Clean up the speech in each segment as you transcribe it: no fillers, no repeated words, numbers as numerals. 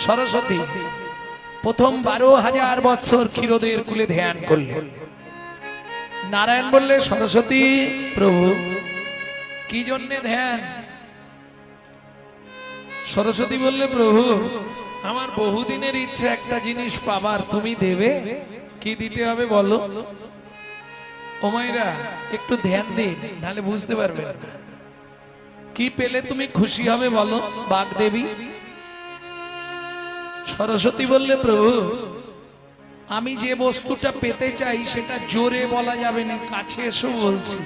সরস্বতী প্রথম 12,000 বছর ক্ষীরোদের কুলে ধ্যান করলেন। নারায়ণ বললে, সরস্বতী প্রভু কি জন্যে ধ্যান? সরস্বতী বললে, প্রভু আমার বহুদিনের ইচ্ছে একটা জিনিস পাবার, তুমি দেবে? কি দিতে হবে বলো? ও মায়েরা একটু ধ্যান দিন, নাহলে বুঝতে পারবেন না। কি পেলে তুমি খুশি হবে বলো বাগদেবী? সরস্বতী বললে, প্রভু আমি যে বস্তুটা পেতে চাই সেটা জোরে বলা যাবে না, কাছে এসো বলছি।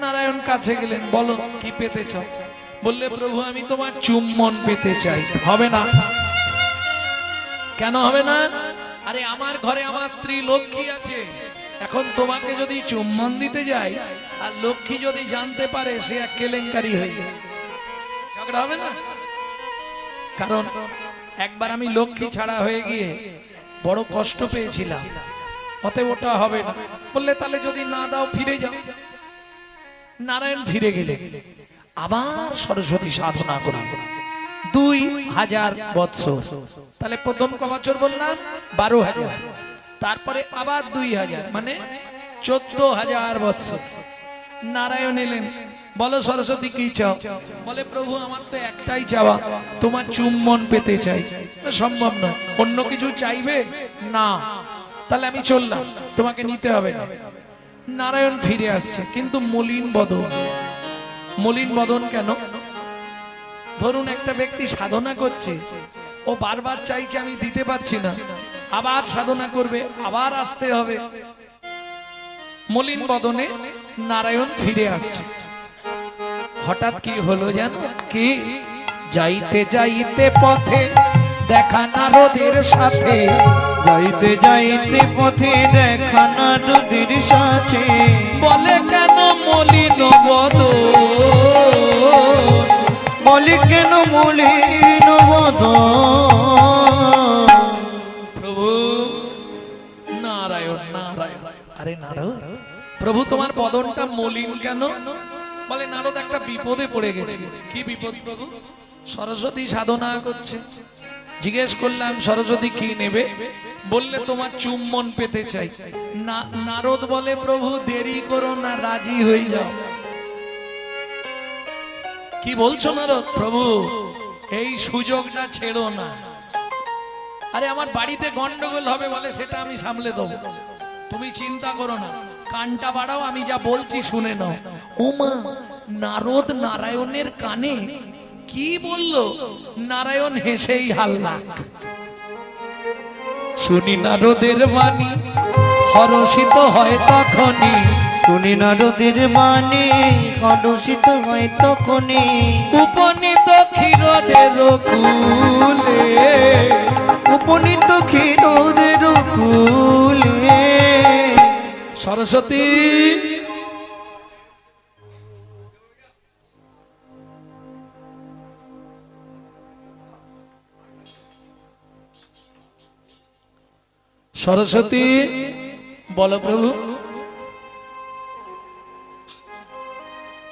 নারায়ণ কাছে গেলেন, বলো কি পেতে চাও? বললে, প্রভু আমি তোমার চুম্বন পেতে চাই। হবে না। কেন হবে না? আরে আমার ঘরে আমার স্ত্রী লক্ষ্মী আছে, এখন তোমাকে যদি চুম্বন দিতে যাই আর লক্ষ্মী যদি জানতে পারে, সে এক কেলেঙ্কারি হয়ে যাবে, ঝগড়া হবে না? কারণ একবার আমি লক্ষ্মী ছাড়া হয়ে গিয়ে বড় কষ্ট পেয়েছিলাম, অতএব ওটা হবে না। বললে, তাহলে যদি না দাও ফিরে যাও। নারায়ণ ফিরে গেলে আবার সরস্বতী সাধনা করি 2000 বছর। তাহলে প্রথম ক বছর বললাম 12,000, তারপরে আবার 2000, মানে 14,000 বছর। নারায়ণ এলেন, বলো সরস্বতী কি চাও? বলে, প্রভু আমার তো একটাই চাওয়া, তোমার চুম্বন পেতে চাই। সম্ভব নয়, অন্য কিছু চাইবে না, তাহলে আমি চললাম, তোমাকে নিতে হবে না। নারায়ণ ফিরে আসছে, কিন্তু মলিন বদন। মলিন বদন কেন? ধরুন একটা ব্যক্তি সাধনা করছে, ও বারবার চাইছে আমি দিতে পারছি না, আবার সাধনা করবে, আবার আসতে হবে। মলিন বদনে নারায়ণ ফিরে আসছে। হঠাৎ কি হলো জানো? কি? যাইতে যাইতে পথে দেখা নারদের সাথে, যাইতে যাইতে পথে দেখা নারদের সাথে, বলে কেন মলিন বদন? বলে কেন মলিন বদন? প্রভু নারায়ণ নারায়ণ। আরে নারদ, প্রভু তোমার বদনটা মলিন কেন? বলে, নারদ একটা বিপদে পড়ে গেছি। কি বিপদ প্রভু? সরস্বতী সাধনা করছে। জিজ্ঞেস করলাম, সরস্বতী কি নেবে? বললে, তোমার চুম্বন পেতে চাই। নারদ বলে, প্রভু দেরি করো না, রাজি হয়ে যাও। কি বলছো নারদ? প্রভু এই সুযোগটা ছেড়ো না। আরে আমার বাড়িতে গন্ডগোল হবে বলে, সেটা আমি সামলে দেবো, তুমি চিন্তা করো না, কানটা বাড়াও, আমি যা বলছি শুনে নাও। ওমা, নারদ নারায়ণের কানে কি বলল? নারায়ণ হেসেই হাল্লাক। শুনি নারদের বাণী হরষিত হয় তখনই, শুনি নারদের বাণী হরষিত হয় তখনই, উপনীত ক্ষীরদের কুলে, উপনীত ক্ষীরদের কুলে। সরস্বতী সরস্বতী বলো প্রভু,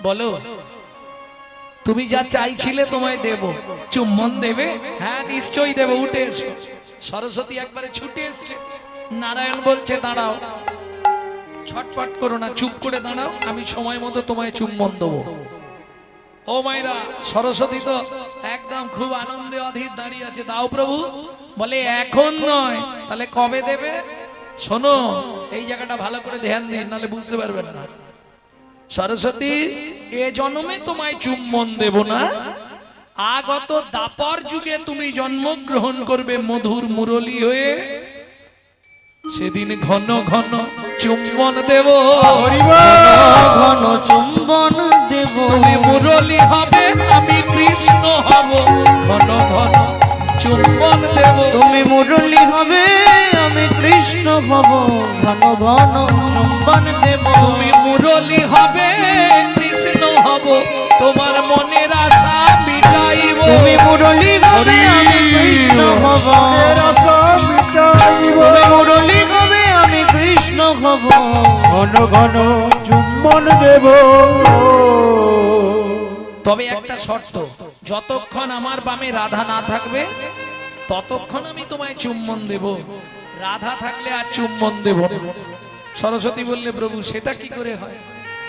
বলো তুমি যা চাইছিলে তোমায় দেব। চুম্বন দেবে? হ্যাঁ নিশ্চয়ই দেব, উঠে এসো। সরস্বতী একবারে ছুটে এসছে। নারায়ণ বলছে, দাঁড়াও, ছটফট করো না, চুপ করে দাঁড়াও, আমি সময় মতো তোমায় চুম্বন দেবো। ও মায়েরা, সরস্বতী তো একদম খুব আনন্দে অধীর দাঁড়িয়ে আছে। দাও প্রভু। বলে, এখন নয়, তাহলে কবে দেবে? শোনো, এই জায়গাটা ভালো করে ধ্যান দিন, নাহলে বুঝতে পারবেন না। সরস্বতী, এ জন্মে তোমায় চুম্বন দেব না, আগত দাপর যুগে তুমি জন্মগ্রহণ করবে মধুর মুরলী হয়ে, সেদিন ঘন ঘন চুম্বন দেব, ঘন চুম্বন দেব। তুমি মুরলী হবে, আমি কৃষ্ণ হব, ঘন ঘন চুম্বন দেব। তুমি মুরলী হবে, আমি কৃষ্ণ হব, ঘন ঘন চুম্বন দেব। তুমি মুরলী হবে, কৃষ্ণ হব, তোমার মনের আশা মিটাইব। তুমি মুরলী হবে, আমি কৃষ্ণ হব, তুমি মুরলী হবে, আমি কৃষ্ণ হব, ঘন ঘন চুম্বন দেব। তবে একটা শর্ত, যতক্ষণ আমার বামে রাধা না থাকবে ততক্ষণ আমি তোমায় চুম্বন দেব। রাধা থাকলে আর চুম্বন দেব না। সরস্বতী বললে প্রভু সেটা কি করে হয়?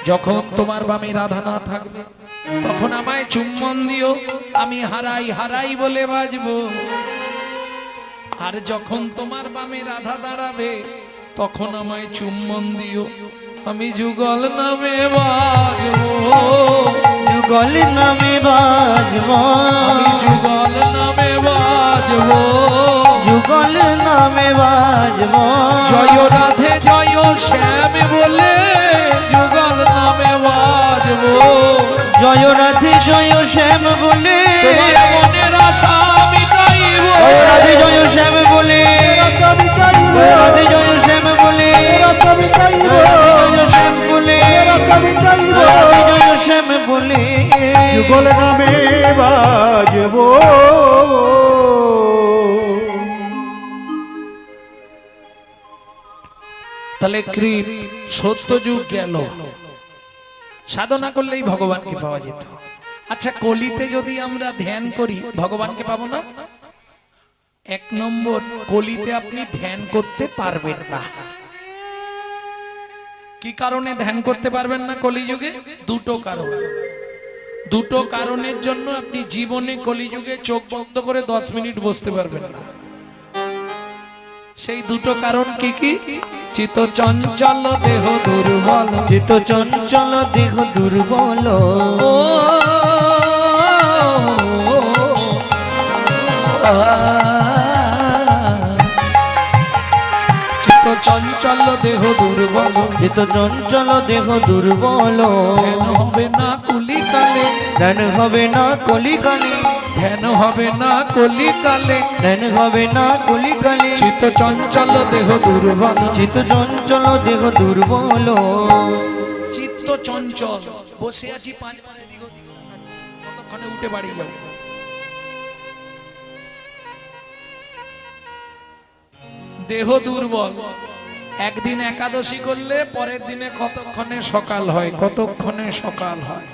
যখন তোমার বামে রাধা না থাকবে তখন আমায় চুম্বন দিও, আমি হারাই হারাই বলে বাজবো। আর যখন তোমার বামে রাধা দাঁড়াবে তখন আমায় চুম্বন দিও, আমি যুগল নামে বাজবো। যুগল নামে বাজবো, আমি যুগল নামে বাজবো। যুগল নামে বাজবো। জয় রাধে জয় শ্যাম বলে যুগল নামে বাজবো। জয় রাধে জয় শ্যাম বলে তোমার মনের আশা মিটাইব। জয় রাধে জয় শ্যাম বলে জয় রাধে জয় শ্যাম বলে জয় শ্যাম বলে জয় শ্যাম বলে যুগল নামে বাজবো। তাহলে কৃত সত্য যুগ গেল, সাধনা করলেই ভগবানকে পাওয়া যেত। আচ্ছা কলিতে যদি আমরা ধ্যান করি ভগবানকে পাবো না? এক নম্বর, কলিতে আপনি ধ্যান করতে পারবেন না। কি কারণে ধ্যান করতে পারবেন না কলিযুগে? দুটো কারণ। দুটো কারণের জন্য আপনি জীবনে কলিযুগে চোখ বন্ধ করে 10 মিনিট বসতে পারবেন না। সেই দুটো কারণ কি কি? চিত্ত চঞ্চল দেহ দুর্বল। চিত্ত চঞ্চল দেহ দুর্বল। চিত্ত চঞ্চল দেহ দুর্বল। চিত্ত চঞ্চল দেহ দুর্বল। ধ্যান হবে না কলিকালে। ধ্যান হবে না কলিকালে। ধ্যান হবে না কলিকালে। ধ্যান হবে না কলিকালে। চিত্ত চঞ্চল দেহ দুর্বল। চিত্ত চঞ্চল দেহ দুর্বল। চিত্ত চঞ্চল, বসে আছি 5 পারে দিগ দিগ কতক্ষণে উঠে বাড়ি যাব। দেহ দুর্বল, একদিন একাদশী করলে পরের দিনে কতক্ষণে সকাল হয়, কতক্ষণে সকাল হয়।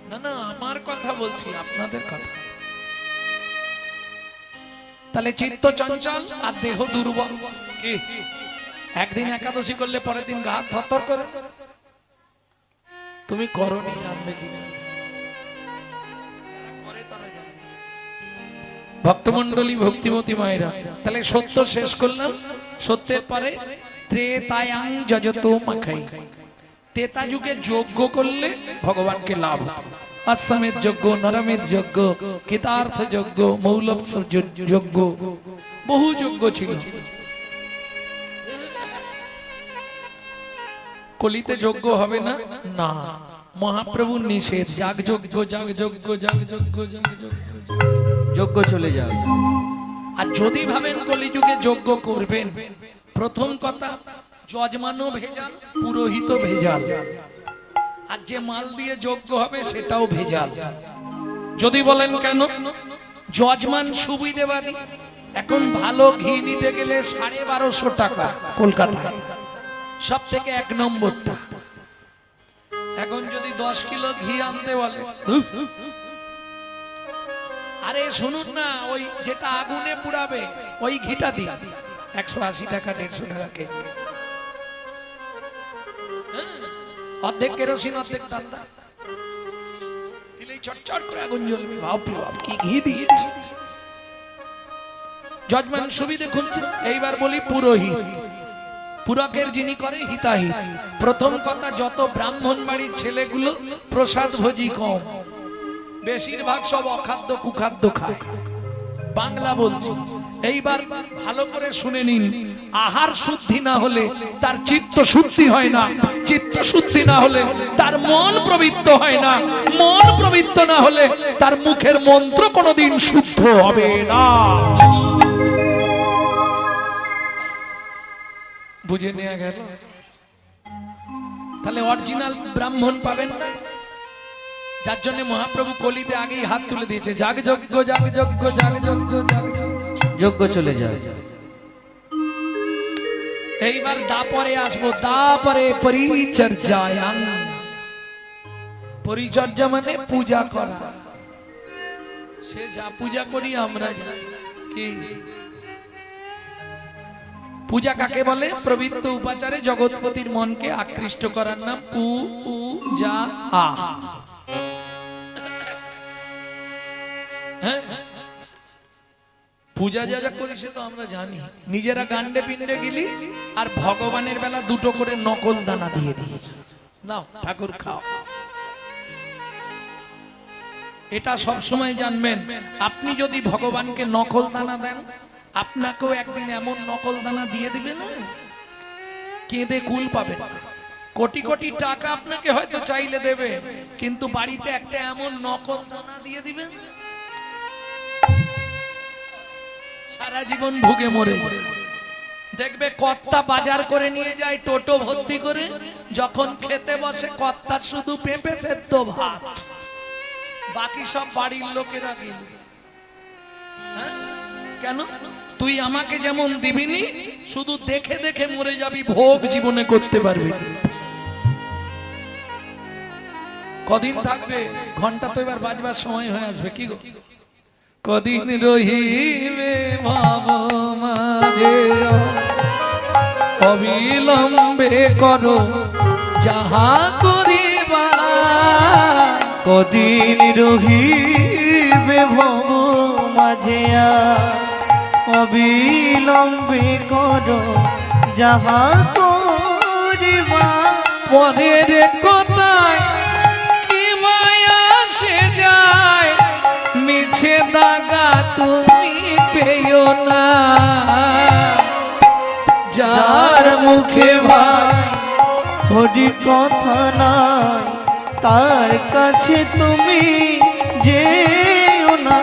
না না আমার কথা বলছি, আপনাদের কথা। তাহলে চিত্ত চঞ্চল আর দেহ দুর্বল কি? একদিন একাদশী করলে পরের দিন গা থরথর করে। তুমি করনি, জানবে কি? ভক্তমন্ডলী ভক্তিমতী মায়েরা, তাহলে সত্য শেষ করলাম। সত্যের পরে ত্রেতায়াং যজতো মাখাই। তেতা যুগে যজ্ঞ করলে ভগবানকে লাভ হতো। আসামের যজ্ঞ, নরমের যজ্ঞ, কৃতার্থ যজ্ঞ, মৌলভ যজ্ঞ, বহু যজ্ঞ ছিল। কলিতে যজ্ঞ হবে না, না মহাপ্রভুর নিষেধ। যাগ যজ্ঞ, যাগ যজ্ঞ, যাগ যজ্ঞ, যাগ যজ্ঞ, যজ্ঞ চলে যাবে। আর যদি ভাবেন কলিযুগে যজ্ঞ করবেন, প্রথম কথা যজমানও ভেজাল, পুরোহিত ভেজাল, আর যে মাল দিয়ে যজ্ঞ হবে সেটাও ভেজাল। যদি বলেন কেন? যজমান সুবিধেবাদী। এখন ভালো ঘি নিতে গেলে 1250 টাকা কলকাতায়, সব থেকে 1 নম্বরটা। এখন যদি 10 কিলো ঘি আনতে বলে, আরে শুনুন না, ওই যেটা আগুনে পুড়াবে ওই ঘিটা দিন, 180 টাকা 150 টাকা কেজি। অর্ধেক কেরোসিন অর্ধেক দান্দা দিলেই চটচট করে আগুন জ্বলবে। বাপরে বাপ কি ঘি দিয়েছে। যজমান সুবিধে খুঁজছে। এইবার বলি পুরোহিত। পুরকের যিনি করে হিতাহিত। প্রথম কথা, যত ব্রাহ্মণ বাড়ির ছেলেগুলো প্রসাদ ভোজি কম, বেশিরভাগ সব অখাদ্য কুখাদ্য খায়। বাংলা বলছি। এইবার ভালো করে শুনে নিন, আহার শুদ্ধি না হলে তার চিত্ত শুদ্ধি হয় না, চিত্ত শুদ্ধি না হলে তার মন প্রবৃত্ত হয় না, মন প্রবৃত্ত না হলে তার মুখের মন্ত্র কোনোদিন শুদ্ধ হবে না। বুঝে নেওয়া গেল? তাহলে অরিজিনাল ব্রাহ্মণ পাবেন না। যার জন্য মহাপ্রভু কলিতে আগেই হাত তুলে দিয়েছে, জাগ যজ্ঞ, জাগ যজ্ঞ, জাগ যজ্ঞ, জাগ যজ্ঞ। যজ্ঞ চলে যায়। এইবার দাপরে আসবো। দাপরে পরিচর্যায়াং। পরিচর্যা মানে পূজা করা। সে যা পূজা করি আমরা জানি। কি পূজা কাকে বলে? পবিত্র উপাচারে জগৎপতির মনকে আকৃষ্ট করার নাম পূজা। হ্যাঁ, পূজা যা যা করি সে তো আমরা জানি। নিজেরা গান্ডে পিন্ডে গেলি আর ভগবানের বেলা দুটো করে নকল দানা দিয়ে দিই, নাও ঠাকুর খাও। এটা সব সময় জানবেন, আপনি যদি ভগবানকে নকল দানা দেন, আপনাকেও একদিন এমন নকল দানা দিয়ে দিবে না, কেঁদে কুল পাবেন না। কোটি কোটি টাকা আপনাকে হয়তো চাইলে দেবে, কিন্তু বাড়িতে একটা এমন নকল দানা দিয়ে দিবেন, সারা জীবন ভুগে মরে দেখবে। কর্তা বাজার করে নিয়ে যায় টোটো ভর্তি করে, যখন খেতে বসে কর্তা শুধু পেঁপে সেদ্ধ ভাত, বাকি সব বাড়ির লোকেরা গিলবে। হ্যাঁ? কেন? তুই আমাকে যেমন দিবিনি, শুধু দেখে দেখে মরে যাবি, ভোগ জীবনে করতে পারবি। কদিন থাকবে? ঘন্টা তো এবার বাজবার সময় হয়ে আসবে। কি গো, কদিন রহিবে ভাব মাঝে, অবিলম্বে করো যাহা করিবা। কদিন রহিবে ভব মাঝে, অবিলম্বে করো যাহা করিবা। পরের কথায় কি মায়া সে যায়, মিছে দাগা তুমি পেও না। যার মুখে ভাই হরি কথা নাই, তার কাছে তুমি যেও না।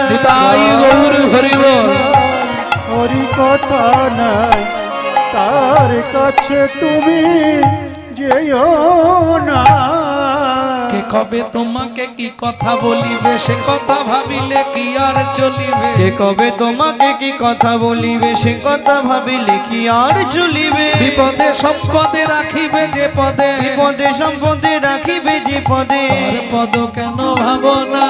নিতাই গৌর হরি বল। হরি কথা নাই, তার কাছে তুমি যেও না। কে কবে তোমাকে কি কথা বলিবে, সে কথা ভাবিলে কি আর চলিবে। কে কবে তোমাকে কি কথা বলিবে, সে কথা ভাবিলে কি আর চলিবে। বিপদে সম্পদে রাখিবে যে পদে, বিপদে সম্পদে রাখিবে যে পদে। আর পদ কেন ভাবনা,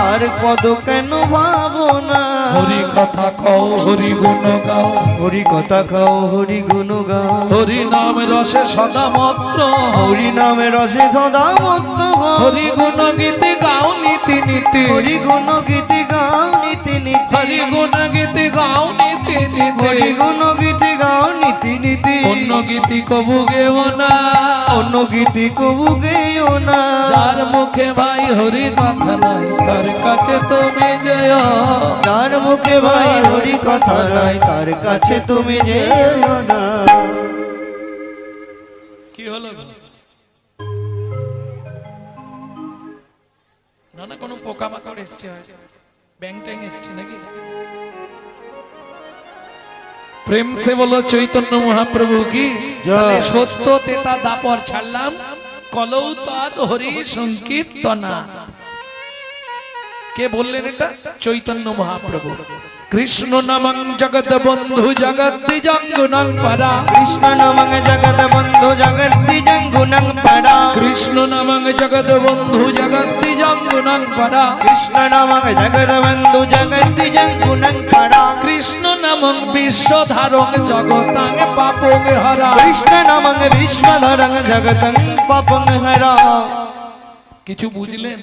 আর পদ কেন ভাবো না। হরি কথা কও হরি গুণ গাও, হরি কথা খাও হরি গুণ গাও। হরি নাম রসে সদা মত্র, হরি নামে রসে সদা মত্ত হও। হরি গুণ গীতি গাও নীতি নীতি, হরি গুণ গীতি গাও নীতি নীতি। হরি গুণ গীতি গাও নীতি নীতি। হরি গুণ গীতি গাও নীতি নীতি। অন্য গীতি কবু গেও না, অন্য গীতি কবু গেও না। যার মুখে ভাই হরি কথা নাই, তার কাছে তুমি যেও। যার মুখে ভাই হরি কথা নাই, তার কাছে তুমি যেও না। কি হলো? না না, কোনো পোকামাকড় এসছে, ব্যাং ট্যাং এসছে নাকি? প্রেম সে বলো চৈতন্য মহাপ্রভু কি। তাহলে সত্য তেতা দাপর ছাড়লাম, কলৌ তৎ হরি সংকীর্তনা। কে বললেন এটা? চৈতন্য মহাপ্রভু। কৃষ্ণ নামং জগৎ বন্ধু জগদ্দিজঙ্গুনং পরা। কৃষ্ণ নামং জগৎ বন্ধু জগদ্দিজঙ্গুনং পরা। কৃষ্ণ নামং জগৎ বন্ধু জগদ্দিজঙ্গুনং পরা। কৃষ্ণ নামং জগৎ বন্ধু জগদ্দিজঙ্গুনং পরা। কৃষ্ণ নামং বিশ্বধারং জগতাং পাপং হরা। কৃষ্ণ নামং বিশ্বধরং জগতং পাপং হরা। কিছু বুঝলেন?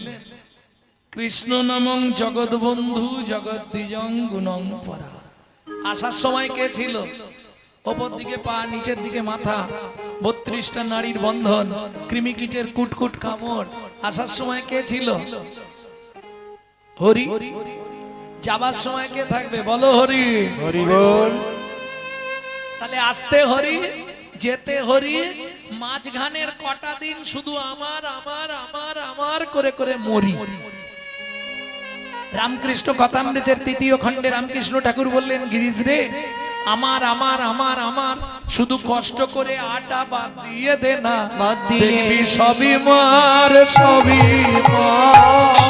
কৃষ্ণ নামং জগৎ বন্ধু জগদ্দিজং গুণং পরা। আসার সময় কে ছিল? ওপর দিকে পা, নিচের দিকে মাথা, 32টা নারীর বন্ধন, কৃমিকীটের কুটকুট কামড়। আসার সময় কে ছিল? হরি। যাবার সময় কে থাকবে? বলো হরি। হরি বল। তাহলে আসতে হরি, যেতে হরি, মাঝখানের কটা দিন শুধু আমার আমার আমার আমার করে করে মরি। রামকৃষ্ণ কথামৃতের 3য় খণ্ডে রামকৃষ্ণ ঠাকুর বললেন, গিরিশ রে, আমার আমার আমার আমার শুধু কষ্ট করে আটা বাদ দিয়ে দে না, বাদ দিয়ে। দেখবি সবই মার সবই মার।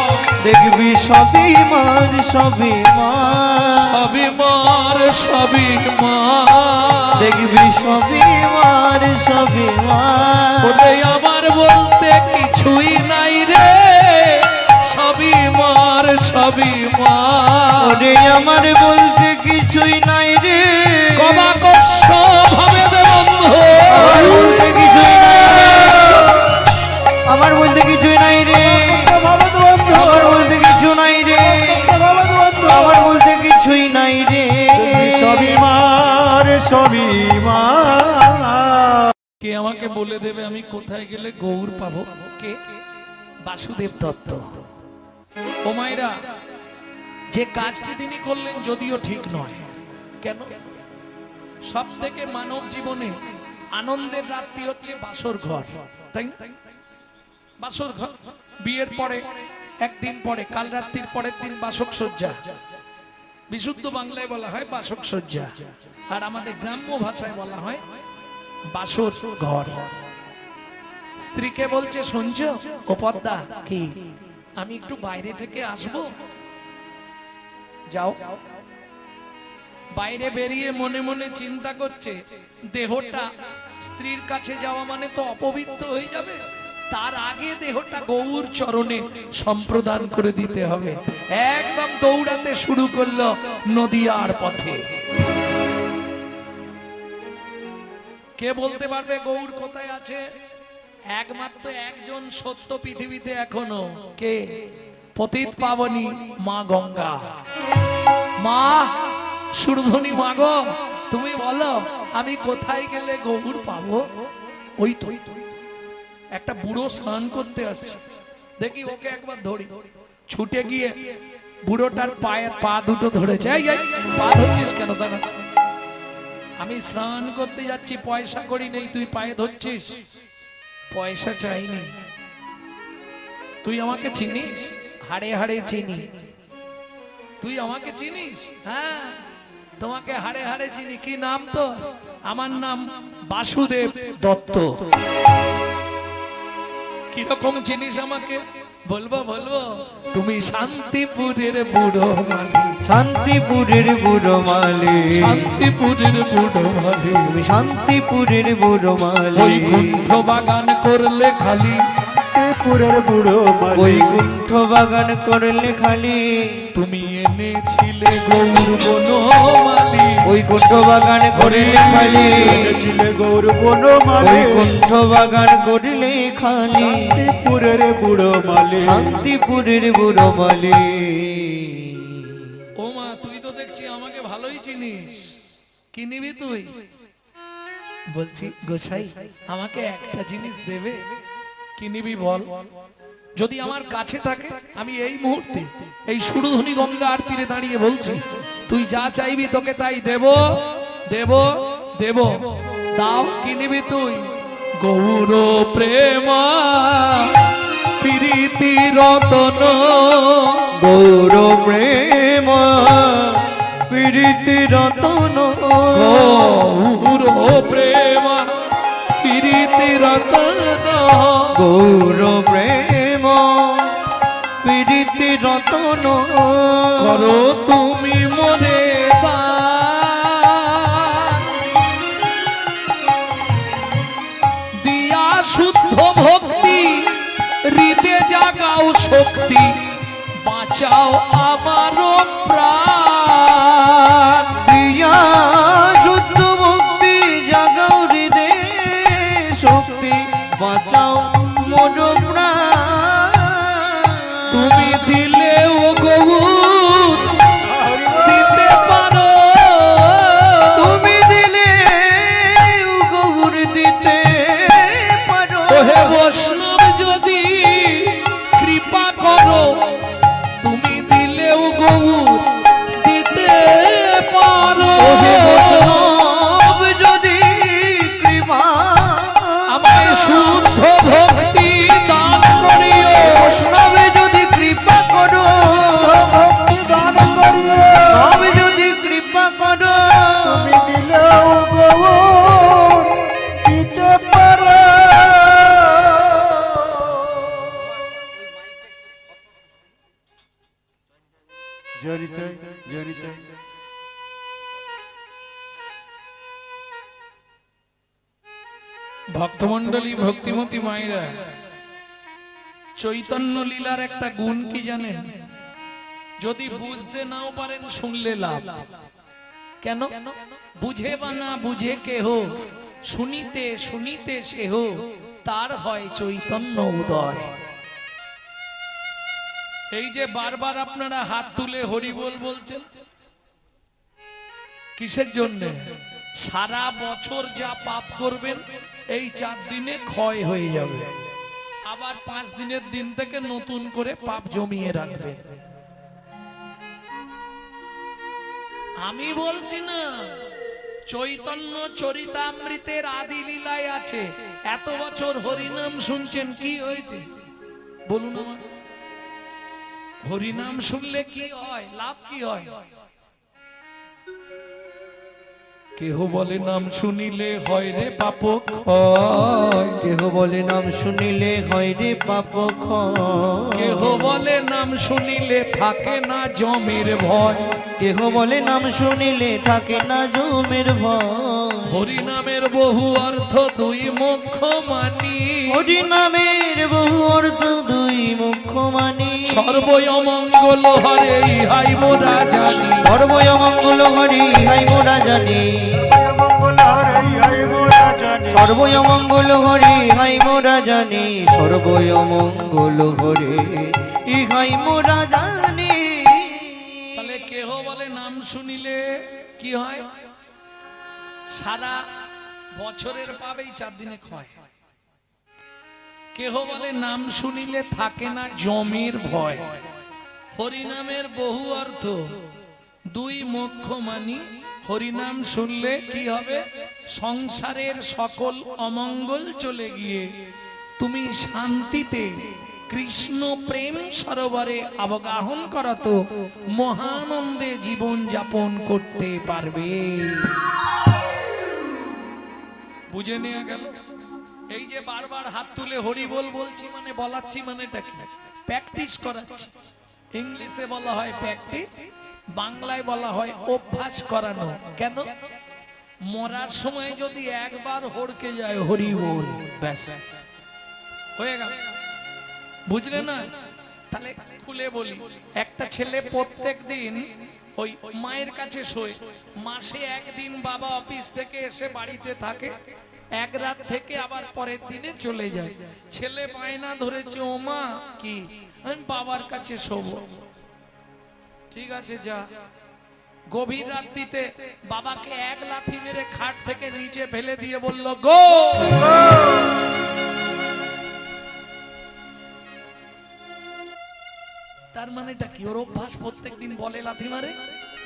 দেখবি সবই মার সবই মার। সবই মার সবই মার। দেখবি সবই মার সবই মার। ওরে আমার বলতে কিছুই নাই রে, সবই মার সবই সবই মা। ওরে আমার বলতে কিছুই নাই রে, কবাকস্য ভাবে দে বন্ধু, আমার বলতে কিছুই নাই রে, আমার বলতে কিছুই নাই রে, আমার বলতে কিছু নাই রে, আমার বলতে কিছুই নাই রে। সবই মার সবই মা। কে আমাকে বলে দেবে আমি কোথায় গেলে গৌর পাবো? কে? বাসুদেব দত্ত। ও মায়েরা, যে কাজটি তিনি করলেন যদিও ঠিক নয়, কেন? সব থেকে মানব জীবনে আনন্দের রাত্রি হচ্ছে বাসর ঘর, তাই না? বাসর ঘর, বিয়ের পরে একদিন পরে, কাল রাত্রির পরের দিন বাসক সজ্জা, বিশুদ্ধ বাংলায় বলা হয় বাসক সজ্জা, আর আমাদের গ্রাম্য ভাষায় বলা হয় বাসর ঘর। স্ত্রীকে বলছে, শুনছো ও পদ্মা, কি আমি একটু বাইরে থেকে আসবো? যাও। বাইরে বেরিয়ে মনে মনে চিন্তা করছে, দেহটা স্ত্রীর কাছে যাওয়া মানে তো অপবিত্র হয়ে যাবে, তার আগে দেহটা গৌর চরণে সম্প্রদান করে দিতে হবে। একদম দৌড়াতে শুরু করলো নদিয়ার পথে। কে বলতে পারবে গৌর কোথায় আছে? একমাত্র একজন সত্য পৃথিবীতে এখনো, কে? পতিত পাবনী মা গঙ্গা। মা সুরধনী মা গো, তুমি বলো আমি কোথায় গেলে গৌর পাবো? ওই তো একটা বুড়ো স্নান করতে আসছে, দেখি ওকে একবার ধরি। ছুটে গিয়ে বুড়োটার পায়ে পা দুটো ধরেছে। এই পা ধরছিস কেন? দাঁড়া, আমি স্নান করতে যাচ্ছি, পয়সা করি নেই, তুই পায়ে ধরছিস? পয়সা চাইনি, তুই আমাকে চিনিস? হাড়ে হাড়ে চিনি। তুই আমাকে চিনিস? হ্যাঁ, তোমাকে হাড়ে হাড়ে চিনি। কি নাম তো? আমার নাম বাসুদেব দত্ত। কিরকম চিনিস আমাকে? বলবো বলবো, তুমি শান্তিপুরের বুড়ো মালি, শান্তিপুরের বুড়ো মালি, শান্তিপুরের বুড়ো মালি, তুমি শান্তিপুরের বুড়ো মালি, বৈকুণ্ঠ বাগান করলে খালি, পুরের বুড়ো মালি, বৈকুণ্ঠ বাগান করলে খালি, তুমি এনেছিলে গৌর বনমালী, বৈকুণ্ঠ বাগান করলে খালি, এনেছিলে গৌর বনো মালি, বৈকুণ্ঠ বাগান করলে খালি, পুরের বুড়ো মালি, শান্তিপুরের বুড়ো মালি। ও মা, তুই তো দেখছি আমাকে ভালোই চিনিস, কি নিবি তুই? বলছি গোসাই, আমাকে একটা জিনিস দেবে, কি নিবি বল? যদি আমার কাছে থাকে, আমি এই মুহূর্তে এই সুরধনী গঙ্গার তীরে দাঁড়িয়ে বলছি, তুই যা চাইবি তোকে তাই দেব দেব দেব। দাও, কি নিবি তুই? গৌর প্রেম প্রীতি রতন, গৌর প্রেম প্রীতি রতন, গৌর প্রেম প্রীতি রতন, গৌর প্রেম প্রীতি রতন, করো তুমি মনে দান, দিয়া শুদ্ধ ভক্তি, হৃদে জাগাও শক্তি, বাঁচাও আমার প্রাণ। দিয়া শুদ্ধ ভক্তি, জাগাও হৃদে শক্তি, বাঁচাও মোর প্রাণ। তুমি দিলে ও গৌর দিতে পারো, তুমি দিলে গৌর দিতে পারো, ওহে বৈষ্ণব যদি কৃপা করো, তুমি দিলেও গৌর দিতে পারো। ওহে বৈষ্ণব যদি কৃপা, আমায় শুদ্ধ ভক্তি দান করিও, বৈষ্ণব যদি কৃপা করো, ভক্তি দান করিও, সব যদি কৃপা করো, তুমি দিলেও গৌর দিতে পারো। জনিতে জনিতে ভক্তমন্ডলী, ভক্তিমতী মায়েরা, চৈতন্য লীলার একটা গুণ কি জানেন? যদি বুঝতে নাও পারেন শুনলে লাভ। কেন? বুঝে বা না বুঝে কেহ, শুনিতে শুনিতে সেহ, তার হয় চৈতন্য উদয়। এই যে বারবার আপনারা হাত তুলে হরি বল বলছেন, কিসের জন্য? সারা বছর যা পাপ করবেন এই 4 দিনে ক্ষয় হয়ে যাবে, আবার 5 দিনের দিন থেকে নতুন করে পাপ জমিয়ে রাখবেন। আমি বলছি না, চৈতন্য চরিতামৃতের আদি লীলায় আছে। এত বছর হরিনাম শুনছেন, কি হয়েছে বলুন আমার? হরিনাম শুনলে কি হয়? লাভ কি হয়? কেহ বলে নাম শুনিলে হয় রে পাপ ক্ষয়, কেহ বলে নাম শুনিলে হয় রে পাপ ক্ষয়, কেহ বলে নাম শুনিলে থাকে না জমের ভয়, কেহ বলে নাম শুনিলে থাকে না জমের ভয়। হরি নামের বহু অর্থ দুই মুখ্য মানি, হরি নামের বহু অর্থ দুই মুখ্য মানি, সর্বমঙ্গল হরে ইহাই মোরা জানি, সর্বমঙ্গল হরি হাই মোরা জানি, মঙ্গল হরে হরে মোরা জানি, সর্বমঙ্গল হরি হাই মোরা জানি, সর্বমঙ্গল হরে ইহাই মোরা জানি। তাহলে কেহ বলে নাম শুনিলে কি হয়? সারা বছরের পাবে 4 দিনে ক্ষয়। কেহ বলে নাম শুনিলে থাকে না জমের ভয়, হরিনামের বহু অর্থ দুই মুখ্য মানি, হরিনাম শুনলে কি হবে? সংসারের সকল অমঙ্গল চলে গিয়ে তুমি শান্তিতে কৃষ্ণ প্রেম সরোবরে অবগাহন করাতো মহানন্দে জীবন যাপন করতে পারবে। বুঝে নেওয়া গেল? এই যে বারবার হাত তুলে হরি বল বলছি মানে বলাচ্ছি মানেটা কি? প্র্যাকটিস করাচ্ছি। ইংলিশে বলা হয় প্র্যাকটিস, বাংলায় বলা হয় অভ্যাস করানো। কেন? মরার সময় যদি একবার হড়কে যায় হরি বল, ব্যাস হয়ে গেল। বুঝলে না? তাহলে খুলে বলি, একটা ছেলে প্রত্যেক দিন ওই মায়ের কাছে শোয়, মাসে একদিন বাবা অফিস থেকে এসে বাড়িতে থাকে, এক রাত থেকে আবার পরের দিনে চলে যায়। ছেলে বায়না ধরেছে, ও মা কি আমি বাবার কাছে শোবো। ঠিক আছে যা। গভীর রাত্রিতে বাবাকে এক লাথি মেরে খাট থেকে নিচে ফেলে দিয়ে বলল গো। তার মানেটা কি? ওর অভ্যাস প্রত্যেকদিন বলে লাথি মারে।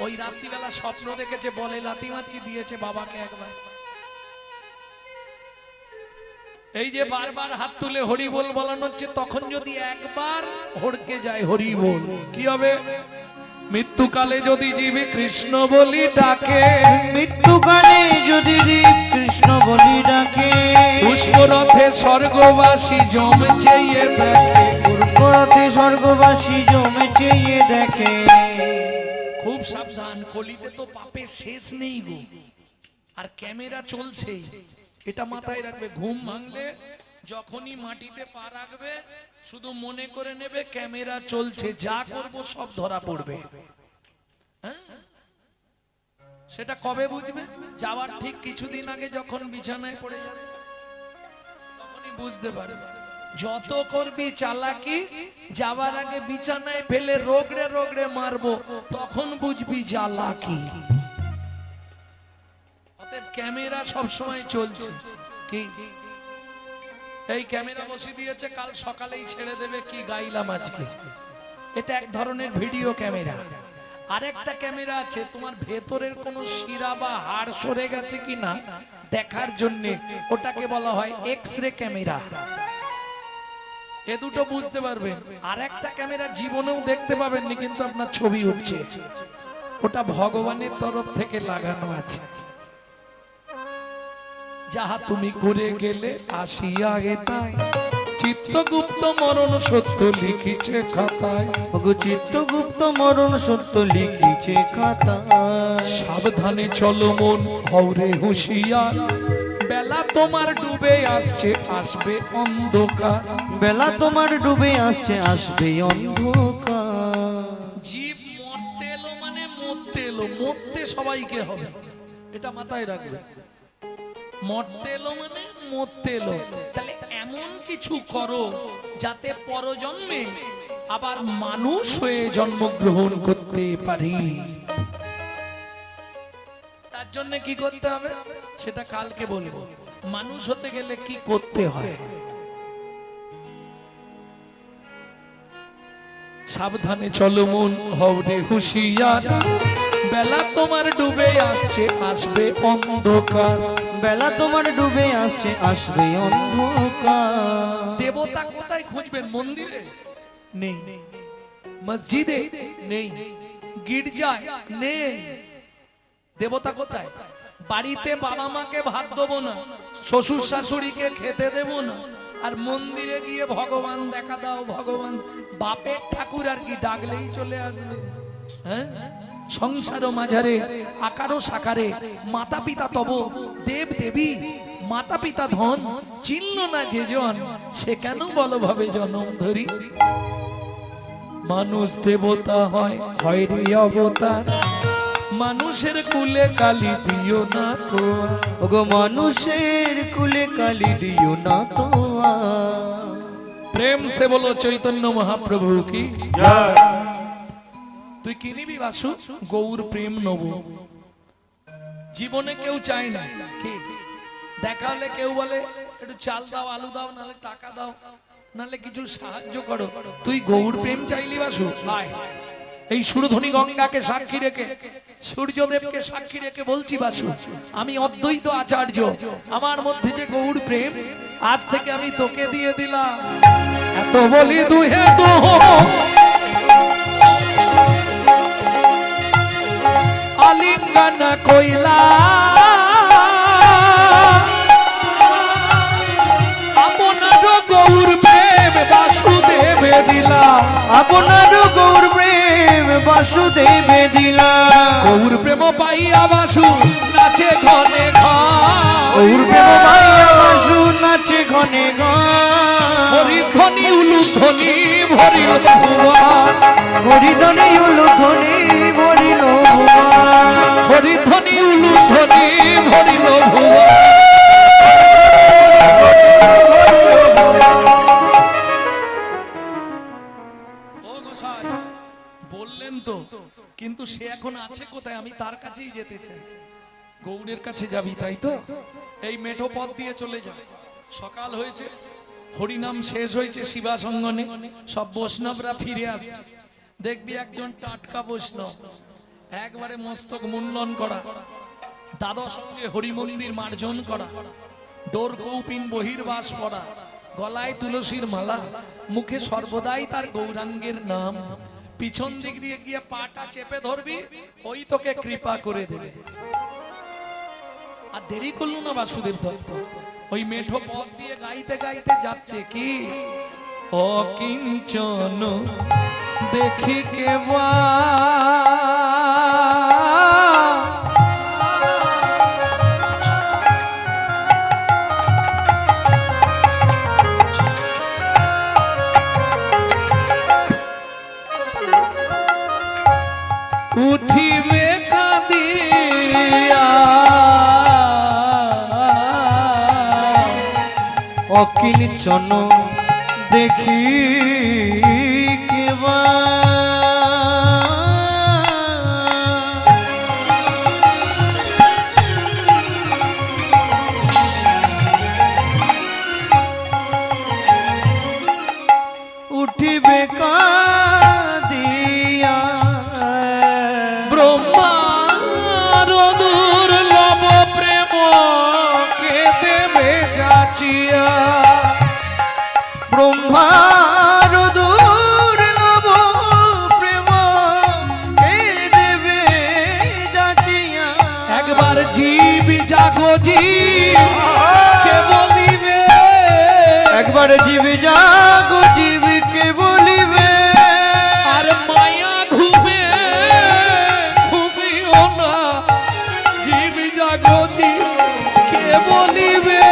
ওই রাত্রিবেলা স্বপ্ন দেখেছে বলে লাথি মারছি, দিয়েছে বাবাকে একবার। এই যে বারবার হাত তুলে হরি বল বলানো হচ্ছে, তখন যদি একবার হড়কে যায় হরি বল কি হবে? মৃত্যুকালে যদি জীবে কৃষ্ণ বলি ডাকে, মৃত্যুকালে যদি জীব কৃষ্ণ বলি ডাকে, পুষ্পরথে স্বর্গবাসী জমে চেয়ে দেখে, পুষ্পরথে স্বর্গবাসী জমে চেয়ে দেখে। খুব সাবধান, কলিতে তো পাপের শেষ নেই গো, আর ক্যামেরা চলছে, এটা মাথায় রাখবে। ঘুম ভাঙলে যখনই মাটিতে পা রাখবে শুধু মনে করে নেবে ক্যামেরা চলছে, যা করব সব ধরা পড়বে। হ্যাঁ? সেটা কবে বুঝবে? যাওয়ার ঠিক কিছুদিন আগে যখন বিছানায় পড়ে যাবে তখনই বুঝতে পারবে। যত করবি চালাকি, যাওয়ার আগে বিছানায় ফেলে রোগড়ে রোগড়ে মারবো, তখন বুঝবি জ্বালাকি। অতএব ক্যামেরা সব সময় চলছে। কি এই ক্যামেরা বসিয়ে দিয়েছে, কাল সকালেই ছেড়ে দেবে কি গাইলাম আজকে। এটা এক ধরনের ভিডিও ক্যামেরা। আরেকটা ক্যামেরা আছে তোমার ভেতরের কোন শিরা বা হাড় সরে গেছে কিনা দেখার জন্য, ওটাকে বলা হয় এক্স-রে ক্যামেরা। এ দুটো বুঝতে পারবেন। আরেকটা ক্যামেরা জীবনেও দেখতে পাবেননি, কিন্তু আপনার ছবি উঠছে, ওটা ভগবানের তরফ থেকে লাগানো আছে। যাহা তুমি করে গেলে আসিয়া তাই, চিত্তগুপ্ত মরণ সত্য লিখিছে খাতায়, চিত্তগুপ্ত মরণ সত্য লিখিছে খাতায়। সাবধানে চলো মন হওরে হুঁশিয়ার, বেলা তোমার ডুবে আসছে আসবে অন্ধকার, বেলা তোমার ডুবে আসছে আসবে অন্ধকার। জীব এলো, মরতে সবাইকে হবে, এটা মাথায় রাখবে। মরতে এলো মানে মরতে এলো, তাহলে এমন কিছু করো যাতে পরজন্মে আবার মানুষ হয়ে জন্মগ্রহণ করতে পারি। তার জন্য কি করতে হবে সেটা কালকে বলবো। মানুষ হতে গেলে কি করতে হয়, সাবধানে চলো মন, হও রে হুঁশিয়ার, বেলা তোমার ডুবে আসছে, আসবে অন্ধকার। বেলা তোমার ডুবে আসছে, আসবে অন্ধকার। দেবতা কোথায় খুঁজবেন? মন্দিরে নেই, মসজিদে নেই, গির্জায় নেই। দেবতা কোথায়? বাড়িতে বাবা মাকে ভাত দেবো না, শ্বশুর শাশুড়িকে খেতে দেবো না, আর মন্দিরে গিয়ে ভগবান দেখা দাও ভগবান। বাপের ঠাকুর আর কি ডাকলেই চলে আসবে? হ্যাঁ, সংসার মাঝারে আকারও সাকারে মাতা পিতা তব দেব দেবী, মাতা পিতা ধন চিনল না যে জন, সে কেন বলো ভাবে জনম ধরি। মানুষ দেবতা হয়, হয় রে অবতার, মানুষের কুলে কালি দিও না তো। ওগো মানুষের কুলে কালি দিও না তো। প্রেম সে বলো চৈতন্য মহাপ্রভু কি জয়। তুই কি নিবি বাসু? গৌর প্রেম নব। জীবনে কেউ চায় না, কি দেখা হলে কেউ বলে একটু চাল দাও, আলু দাও, নাহলে টাকা দাও, নাহলে কিছু সাহায্য করো। তুই গৌর প্রেম চাইলি বাসু? আয়, এই সুরধ্বনি গঙ্গাকে সাক্ষী রেখে, সূর্যদেবকে সাক্ষী রেখে বলছি বাসু, আমি অদ্বৈত আচার্য, আমার মধ্যে যে গৌর প্রেম, আজ থেকে আমি তোকে দিয়ে দিলাম। এত বলি দুহে দুহ আলিঙ্গন কইলা, আপনার গৌর প্রেম বাসুদেবে দিলা। আপনার গৌর প্রেম বাসুদেবে দিলা। গৌর প্রেম পাইয়া বাসু নাচে ঘনে ঘন, গৌর প্রেম পাইয়া বাসু নাচে ঘনে ঘন। হরিধ্বনি উলুধ্বনি ভরিল ভুবন, হরিধ্বনি উলুধ্বনি ভরিল ভুবন। হরিধ্বনি উলুধ্বনি ভরিল ভুবন। বললেন তো, কিন্তু সে এখন আছে কোথায়? আমি তার কাছেই যেতে চাই। গৌরের কাছে যাবি তাই তো? এই মেঠো পথ দিয়ে চলে যা। সকাল হয়েছে, হরিনাম শেষ হয়েছে, শিবা সঙ্গনে সব বৈষ্ণবরা ফিরে আসছে। দেখবি একজন টাটকা বৈষ্ণব, একবারে মস্তক মুন্ডন করা, দাদা সঙ্গে হরিমন্দির মার্জন করা, ডোর কৌপিন বহির্বাস পড়া, গলায় তুলসীর মালা, মুখে সর্বদাই তার গৌরাঙ্গের নাম। পিছন দিক দিয়ে গিয়ে পাটা চেপে ধরবি, ওই তোকে কৃপা করে দেবে। আর দেরি করলো না বাসুদেব দত্ত, ওই মেঠো পথ দিয়ে গাইতে গাইতে যাচ্ছে কি, অকিঞ্চন দেখি কেবা উঠিবে কাঁদিয়া, অকিঞ্চন দেখি কেবা। উঠিবে কাঁদিয়া, ব্রহ্মার দুর্লভ প্রেম কে দেবে যাচিয়া। ব্রহ্মার দুর্লভ প্রেম কে দেবে যাচিয়া। একবার জীব জাগো জীব কে বলিবে, একবার জীব জাগো জীব কে বলিবে। আর মায়া ঘুমে ঘুমিও না, জীব জাগো জীব কে বলিবে।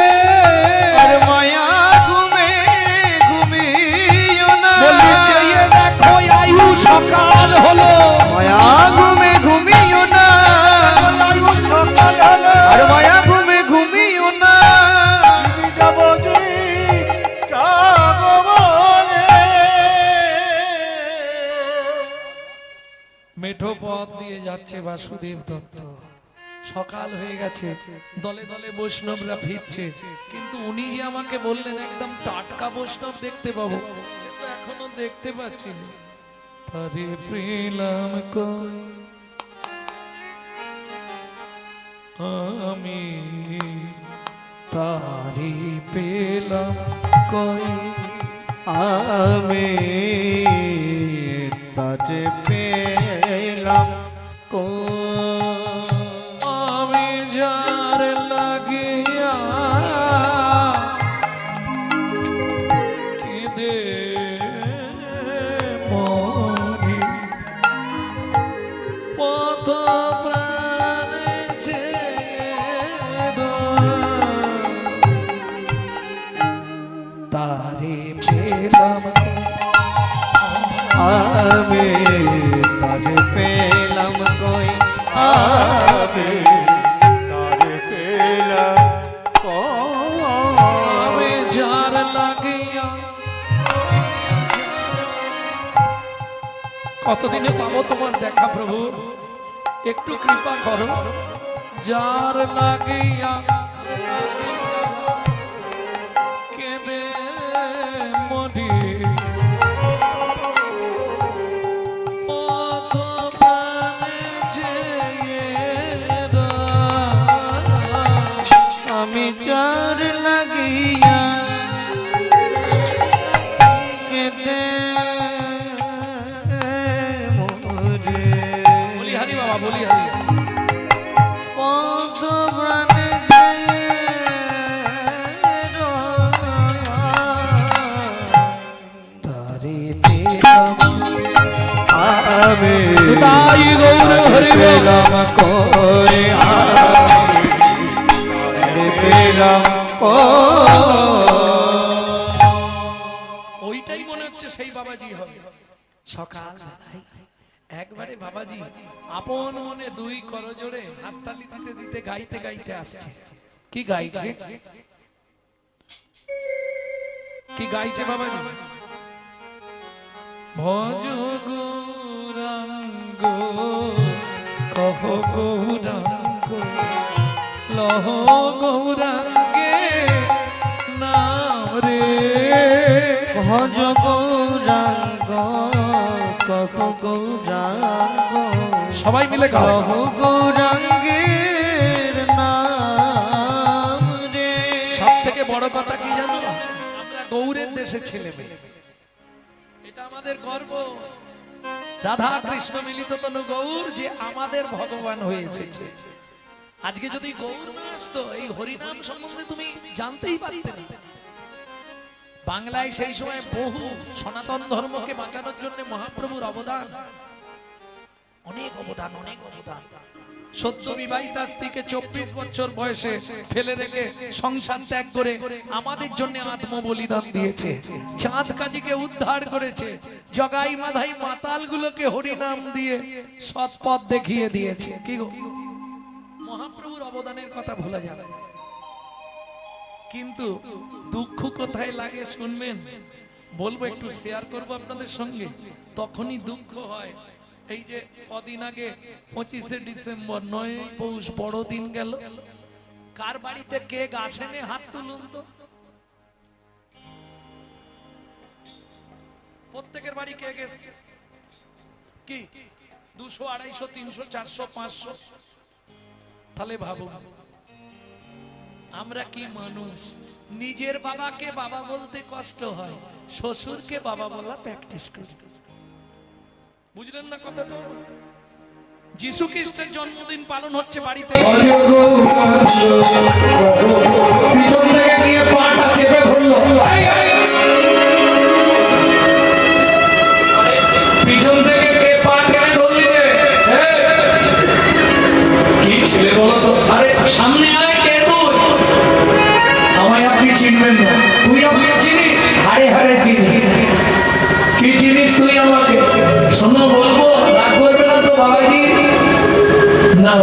আর মায়া ঘুমে ঘুমিও না। বলি চেয়ে দেখো আয়ু সকাল হলো, মায়া ঘুমে ঘুমিও পথ দিয়ে যাচ্ছে বাসুদেব দত্ত। সকাল হয়ে গেছে, দলে দলে বৈষ্ণবরা ফিরছে, কিন্তু উনি যে আমাকে বললেন একদম টাটকা বৈষ্ণব দেখতে পাবো, সে তো এখনো দেখতে পাচ্ছি না। তারে পেলাম কই আমি, তারে পেলাম কই আমি তারে পেলাম আমি যার লাগিয়া কেঁদে মরি, পথ প্রাণে তারে পেলাম আমি তারে পেলাম কই আমি তারে পেলাম আমি যার লাগিয়া। কতদিনে পাবো তোমার দেখা প্রভু, একটু কৃপা করো। যার লাগিয়া কেঁদে মরি, পথ প্রাণে চেয়ে আমি যার লাগিয়া কেঁদে মরে বলি হারি বাবা, বলি হারি। পথ প্রাণে চেয়ে তারে পেলাম আমি তাই গৌর হরি পেলাম করে পেলাম ওইটাই মনে হচ্ছে সেই বাবাজি হবে। সকাল একবারে বাবাজি আপন মনে দুই করজোড়ে হাততালি দিতে দিতে গাইতে গাইতে আসছে। কি গাইছে, কি গাইছে বাবাজি? ভজ গৌরাঙ্গ কহ গৌরাঙ্গ লহ গৌরাঙ্গে নাম রে। ভজ গৌরাঙ্গ কহ গৌরাঙ্গ সবাই মিলে গাও। কহ গৌরাঙ্গের নাম রে। সব থেকে বড় কথা কি জানো, আমরা গৌরের দেশে ছেলে মেয়ে, এটা আমাদের গর্ব। রাধা কৃষ্ণ মিলিত তনু গৌর যে আমাদের ভগবান হয়েছে। আজকে যদি গৌর না আসতো এই হরিনাম সম্বন্ধে তুমি জানতেই পারতে না। বাংলায় সেই সময় বহু সনাতন ধর্মকে বাঁচানোর জন্য মহাপ্রভুর অবদান, অনেক অবদান, অনেক অবদান। সদ্য বিবাহিতা স্ত্রীকে 24 বছর বয়সে ফেলে রেখে সংসার ত্যাগ করে আমাদের জন্য আত্মবলিদান দিয়েছে। চাঁদ কাজীকে উদ্ধার করেছে, জগাই মাধাই মাতালগুলোকে হরিনাম দিয়ে সৎ পথ দেখিয়ে দিয়েছে। কি গো, মহাপ্রভুর অবদানের কথা ভোলা যাবে না। কিন্তু দুঃখ কোথায় লাগে শুনবেন, বলবো, একটু শেয়ার করবো আপনাদের সঙ্গে। তখনই দুঃখ হয়, এই যে কদিন আগে 25শে ডিসেম্বর 9 পৌষ বড়দিন গেল। কার বাড়িতে কেক আসেনি হাত তুলুন তো। প্রত্যেকের বাড়ি কেক এসছে কি 200 250 300 400 500। তাহলে ভাবো আমরা কি মানুষ, নিজের বাবাকে বাবা বলতে কষ্ট হয়, শ্বশুরকে বাবা বলা প্র্যাকটিস করি। বুঝলেন না কথাটা? যিশু খ্রিস্টের জন্মদিন পালন হচ্ছে বাড়িতে, পিছন থেকে গিয়ে পাটা চেপে ধরলো, পিছন থেকে কে পা টেনে ধরলি রে? কি ছেলে বলো তো? আরে সামনে আয়, কে তুই? আমায় আপনি চিনবেন না, তুই আমাকে চিনিস? হারে হারে চিনিস। কি চিনিস তুই আমাকে? শোনো বলবো, রাগ করবে না তো বাবাজি? না,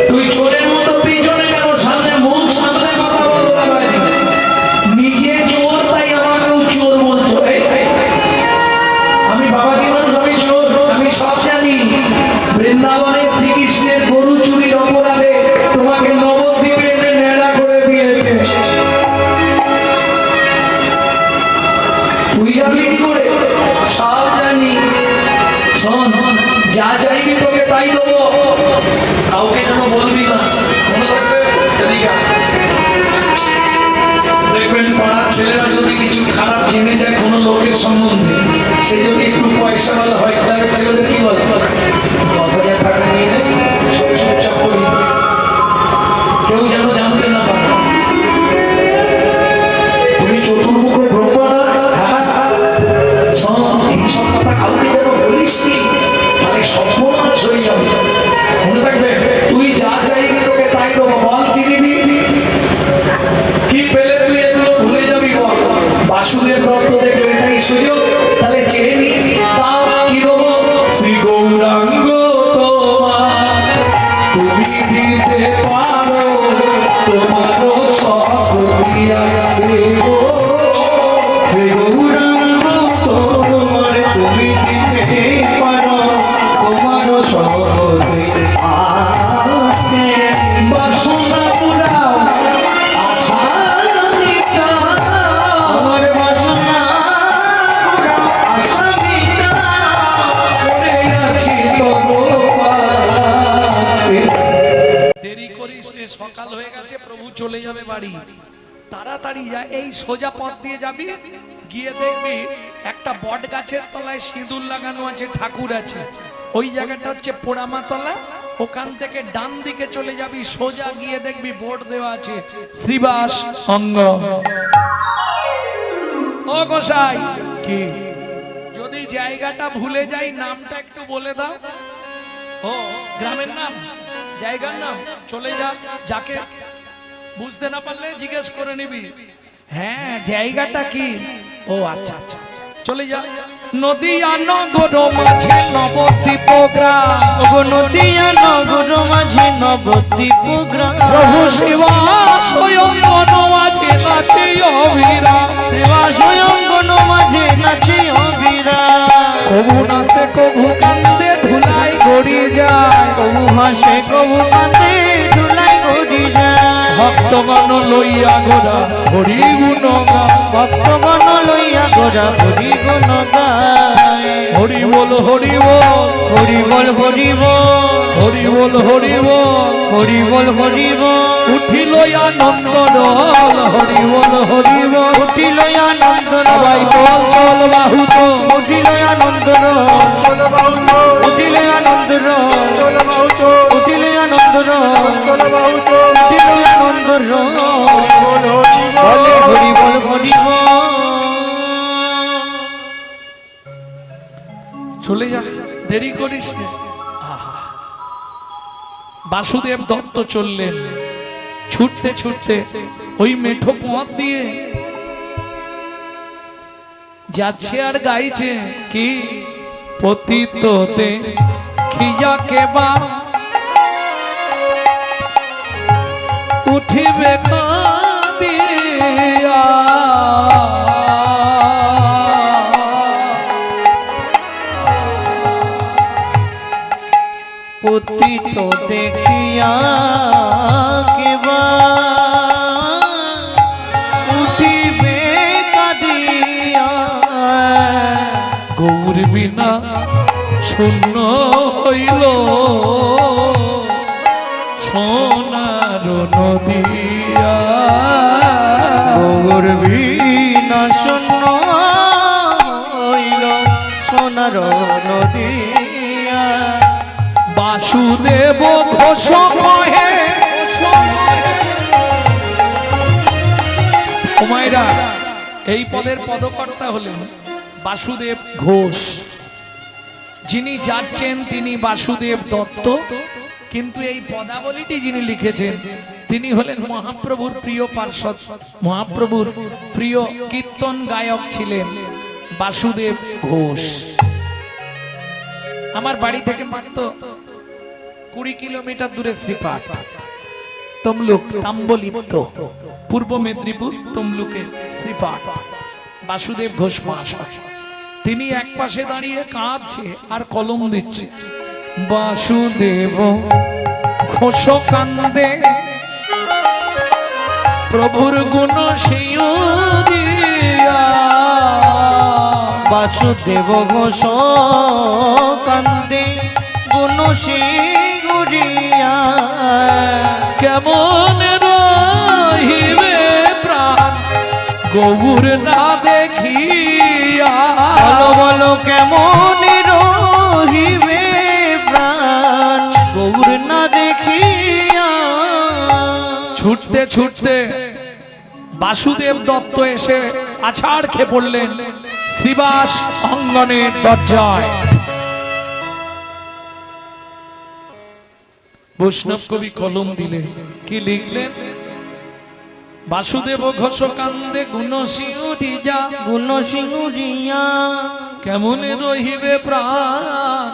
তুই চোরের মতো পিছনে কেন, সামনে মুখ সামনে কথা বলো বাবাজি। নিজে চোর তাই আমাকেও চোর বলছো? আমি বাবাজি মানুষ, আমি চোর, আমি সব জানি। বৃন্দা সকাল হয়ে গেছে, প্রভু চলে যাবে বাড়ি, তাড়াতাড়ি যা, এই সোজা পথ দিয়ে যাবি, গিয়ে দেখবি একটা বট গাছের তলায় সিঁদুর লাগানো আছে, ঠাকুর আছে, ওই জায়গাটা হচ্ছে পোড়ামাতলা। ওখান থেকে ডান দিকে চলে যাবি, সোজা গিয়ে দেখবি বোর্ড দেওয়া আছে শ্রীবাস অঙ্গ। ও গোসাই, কি যদি জায়গাটা ভুলে যাই নামটা একটু বলে দাও। ও গ্রামের নাম, জায়গার নাম, চলে যা, যাকে বুঝতে না পারলে জিজ্ঞেস করে নিবি। হ্যাঁ জায়গাটা কি? ও আচ্ছা আচ্ছা, চলে যা। নদিয়া নগর মাঝে নবদ্বীপ গ্রাম, নদিয়া নগর মাঝে নবদ্বীপ গ্রাম, প্রভু শিবা স্বয়ং মাঝে নাচে অভিরাম, শিবা স্বয়ং মাঝে নাচে অভিরাম। কবু নাচে কবু কান্দে ধুলাই গড়িয়ে যায়, কবু হাসে কবু কাঁদে ধুলাই গড়ি যায়। ভক্তগণ লইয়া গোরা হরি গুণ গায়, ভক্তগণ লইয়া গোরা হরি গুণ গায়। হরি বল হরি বল, হরি বল হরি বল, হরি বল হরি বল, হরি বল হরি বল। উঠিল আনন্দ রল, হরি বল হরি বল, উঠিল আনন্দ সবাই বল বল বাহু তো, উঠিল আনন্দ চল বাউল উঠিল আনন্দ চল বাউল উঠিল আনন্দ চল বাউল উঠিল আনন্দ বল হরি বলে হরি বল হরি বল। চলে যা, দেরি করিস না। আহা, বাসুদেব দত্ত চললেন ছুটতে ছুটতে ওই মেঠো পথ দিয়ে যাচ্ছে আর গাইছে কি, পতিততে খিয়া কেবা উঠিবে কাঁদিয়া, পতিত দেখিয়া কেবা উঠিবে কাঁদিয়া। গৌর বিনা শূন্য হইল সোনার নদিয়া, গৌর বিনা শূন্য হইল সোনার নদিয়া। বাসুদেব ঘোষ কহে, ও মায়েরা, এই পদের পদকর্তা হলেন বাসুদেব ঘোষ। যিনি যাচ্ছেন তিনি বাসুদেব দত্ত, কিন্তু এই পদাবলীটি যিনি লিখেছেন তিনি হলেন মহাপ্রভুর প্রিয় পার্ষদ, মহাপ্রভুর প্রিয় কীর্তন গায়ক ছিলেন বাসুদেব ঘোষ। আমার বাড়ি থেকে মাত্র 20 কিলোমিটার দূরে শ্রীপাঠ, তমলুক তাম্বলিপ্ত, পূর্ব মেদিনীপুর তমলুকে শ্রীপাঠ। বাসুদেব ঘোষ মহাশয় তিনি এক পাশে দাঁড়িয়ে কাঁদছে আর কলম দিচ্ছে। বাসুদেব ঘোষ কান্দে প্রভুর গুণ শিউরিয়া, বাসুদেব ঘোষ কান্দে গুণ শিগুরিয়া। কেমন রহিবে প্রাণ গৌর না দেখিয়া, বলো বলো কেমন রহিবে প্রাণ গৌর না দেখিয়া। ছুটতে ছুটতে বাসুদেব দত্ত এসে আছাড় খেয়ে পড়লেন শ্রীবাস অঙ্গনের দরজায়। বৈষ্ণব কবি কলম দিলেন, কি লিখলেন? বাসুদেব ঘোষ কান্দে গুণ শিউরিয়া, গুণ শিগুরিয়া। কেমন রহিবে প্রাণ